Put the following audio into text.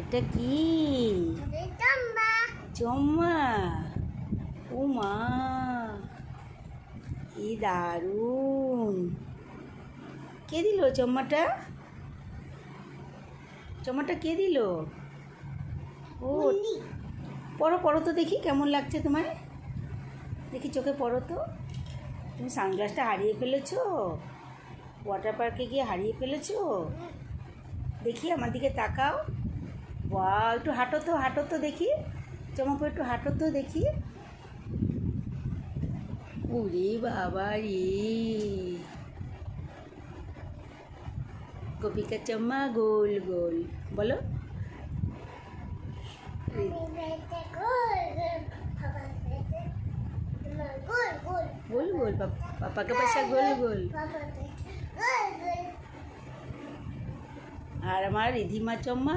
এটা কি? চম্মা। ও মা, কি দারুণ! কে দিল চম্মাটা? চম্মাটা কে দিল? ও পড়ো পড়ো তো দেখি কেমন লাগছে তোমায়। দেখি চোখে পড়ো তো। তুমি সানগ্লাসটা হারিয়ে ফেলেছো? ওয়াটার পার্কে গিয়ে হারিয়ে ফেলেছো? দেখি আমার দিকে তাকাও। বাহ, একটু হাঁটো তো দেখি। চম্পা একটু হাঁটো তো দেখি। ওরে বাবা রে, গোপিকা চম্মা গোল গোল বলো। গোল গোল पापा के पास गोल गोल। আর আমার রিধিমা চম্মা